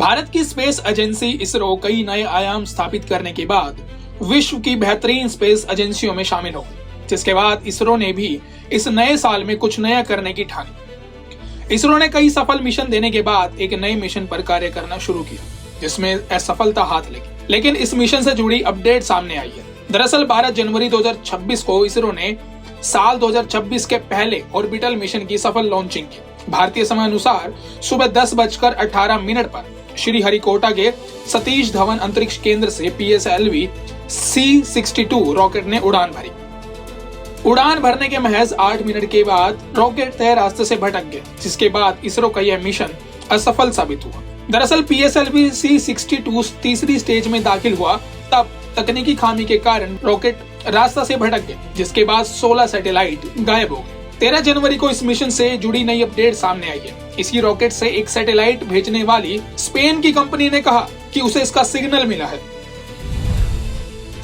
भारत की space agency ISRO कई नए आयाम स्थापित करने के बाद विश्व की बेहतरीन स्पेस एजेंसियों में शामिल हो गई, जिसके बाद इसरो ने भी इस नए साल में कुछ नया करने की ठानी। इसरो ने कई सफल मिशन देने के बाद एक नए मिशन पर कार्य करना शुरू किया, जिसमें असफलता हाथ लगी, लेकिन इस मिशन से जुड़ी अपडेट सामने आई है। दरअसल 12 जनवरी 2026 को इसरो ने साल 2026 के पहले ऑर्बिटल मिशन की सफल लॉन्चिंग की। भारतीय समय अनुसार सुबह 10:18 पर श्रीहरिकोटा के सतीश धवन अंतरिक्ष केंद्र से PSLV C-62 रॉकेट ने उड़ान भरी। उड़ान भरने के महज 8 मिनट के बाद रॉकेट तय रास्ते से भटक गया, जिसके बाद इसरो का यह मिशन असफल साबित हुआ। दरअसल PSLV C-62 तीसरी स्टेज में दाखिल हुआ, तब तकनीकी खामी के कारण रॉकेट रास्ता से भटक गया, जिसके बाद 16 सैटेलाइट गायब हो गए। 13 जनवरी को इस मिशन से जुड़ी नई अपडेट सामने आई है। इसी रॉकेट से एक सैटेलाइट भेजने वाली स्पेन की कंपनी ने कहा कि उसे इसका सिग्नल मिला है।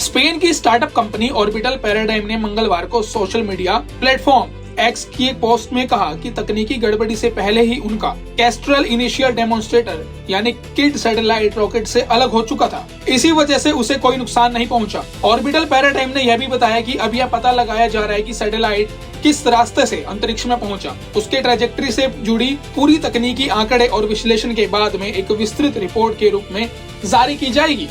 स्पेन की स्टार्टअप कंपनी ऑर्बिटल पैराडाइम ने मंगलवार को सोशल मीडिया प्लेटफॉर्म एक्स की एक पोस्ट में कहा कि तकनीकी गड़बड़ी से पहले ही उनका कैस्ट्रल इनिशियल डेमोन्स्ट्रेटर यानी किड सैटेलाइट रॉकेट से अलग हो चुका था। इसी वजह से उसे कोई नुकसान नहीं पहुंचा। ऑर्बिटल पैराडाइम ने यह भी बताया कि अब यह पता लगाया जा रहा है कि सैटेलाइट किस रास्ते से अंतरिक्ष में पहुंचा। उसके ट्रैजेक्टरी से जुड़ी पूरी तकनीकी आंकड़े और विश्लेषण के बाद में एक विस्तृत रिपोर्ट के रूप में जारी की जाएगी।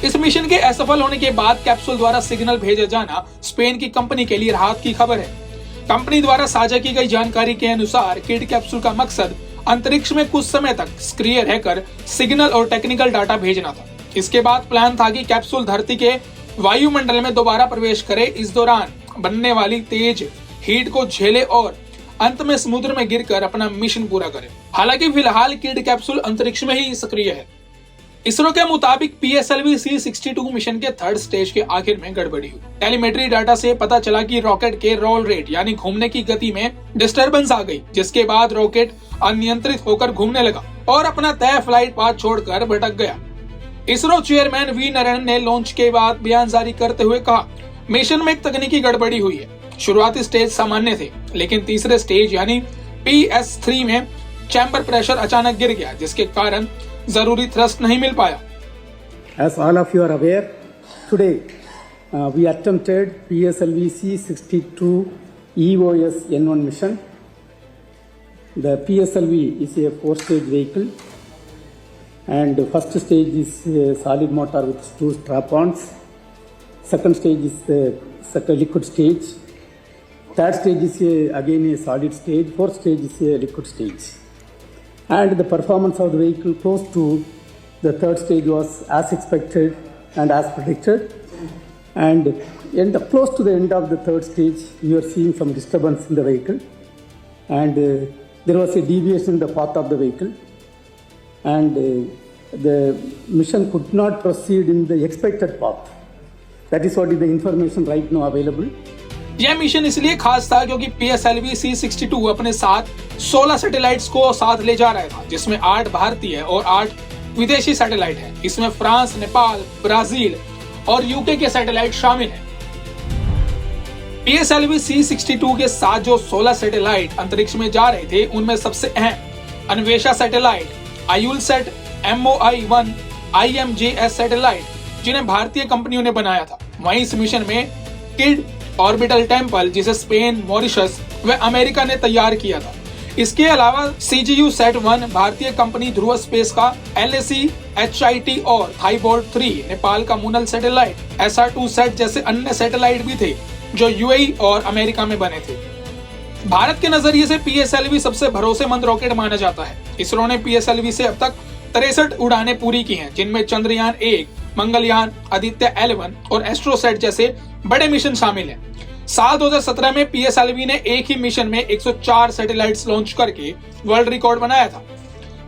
इस मिशन के असफल होने के बाद कैप्सूल द्वारा सिग्नल भेजा जाना स्पेन की कंपनी के लिए राहत की खबर है। कंपनी द्वारा साझा की गई जानकारी के अनुसार किड कैप्सूल का मकसद अंतरिक्ष में कुछ समय तक सक्रिय रहकर सिग्नल और टेक्निकल डाटा भेजना था। इसके बाद प्लान था कि कैप्सूल धरती के वायुमंडल में दोबारा प्रवेश करे, इस दौरान बनने वाली तेज हीट को झेले और अंत में समुद्र में गिरकर अपना मिशन पूरा करे। हालांकि फिलहाल किड कैप्सूल अंतरिक्ष में ही सक्रिय है। इसरो के मुताबिक PSLV C-62 मिशन के 3rd स्टेज के आखिर में गड़बड़ी हुई। टेलीमेट्री डाटा से पता चला कि रॉकेट के रोल रेट यानी घूमने की गति में डिस्टरबेंस आ गई, जिसके बाद रॉकेट अनियंत्रित होकर घूमने लगा और अपना तय फ्लाइट पाथ छोड़कर भटक गया। इसरो चेयरमैन V नारायण ने लॉन्च के बाद बयान जारी करते हुए कहा, मिशन में एक तकनीकी गड़बड़ी हुई है। शुरुआती स्टेज सामान्य थे, लेकिन तीसरे स्टेज यानी PS3 में चैम्बर प्रेशर अचानक गिर गया, जिसके कारण जरूरी थ्रस्ट नहीं मिल पाया। As all of you are aware, today we attempted PSLV C-62 EOS N1 mission. The PSLV is a 4-stage vehicle, and the first stage is a solid motor with 2 strap-ons. Second stage is the liquid stage. Third stage is again a solid stage. Fourth stage is a liquid stage. And the performance of the vehicle close to the 3rd stage was as expected and as predicted. And close to the end of the 3rd stage, we are seeing some disturbance in the vehicle, and there was a deviation in the path of the vehicle, and the mission could not proceed in the expected path. That is what is the information right now available. यह mission इसलिए खास था क्योंकि PSLV C-62 अपने साथ 16 satellites को साथ ले जा रहा था, जिसमें 8 भारतीय और 8 विदेशी सैटेलाइट हैं। इसमें फ्रांस, नेपाल, ब्राजील और यूके के सैटेलाइट शामिल हैं। PSLV C-62 के साथ जो 16 सैटेलाइट अंतरिक्ष में जा रहे थे, उनमें सबसे अहम Anvesha satellite, Ayulsat, MOI-1, IMJS satellite, जिन्हें भारतीय कंपनियों ने बनाया था। वहीं इस मिशन में किड ऑर्बिटल टेम्पल, जिसे स्पेन, मॉरिशस व अमेरिका ने तैयार किया था। इसके अलावा CGU-SAT-1 भारतीय कंपनी ध्रुव स्पेस का, LSC, HIT और थाईबॉल्ट 3 नेपाल का मूनल सैटेलाइट, SR-2 जैसे अन्य सैटेलाइट भी थे जो UAE और अमेरिका में बने थे। भारत के नजरिए से PSLV सबसे भरोसेमंद रॉकेट माना जाता है। इसरो ने PSLV से अब तक 63 उड़ानें पूरी की हैं, जिनमें चंद्रयान 1, मंगलयान, आदित्य L1 और एस्ट्रोसैट जैसे बड़े मिशन शामिल हैं। साल 2017 में PSLV ने एक ही मिशन में 104 सैटेलाइट्स लॉन्च करके वर्ल्ड रिकॉर्ड बनाया था।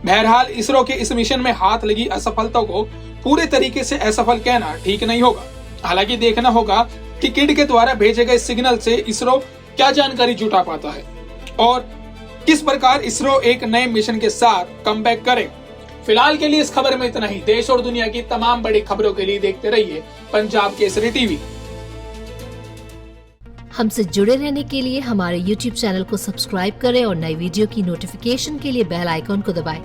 बहरहाल इसरो के इस मिशन में हाथ लगी असफलता को पूरे तरीके से असफल कहना ठीक नहीं होगा। हालांकि देखना होगा कि किड के द्वारा भेजे गए सिग्नल से इसरो क्या जानकारी जुटा पाता है और किस प्रकार इसरो एक नए मिशन के साथ कमबैक करे। फिलहाल के लिए इस खबर में इतना ही। देश और दुनिया की तमाम बड़ी खबरों के लिए देखते रहिए पंजाब केसरी टीवी। हमसे जुड़े रहने के लिए हमारे YouTube चैनल को सब्सक्राइब करें और नई वीडियो की नोटिफिकेशन के लिए बेल आइकॉन को दबाएं।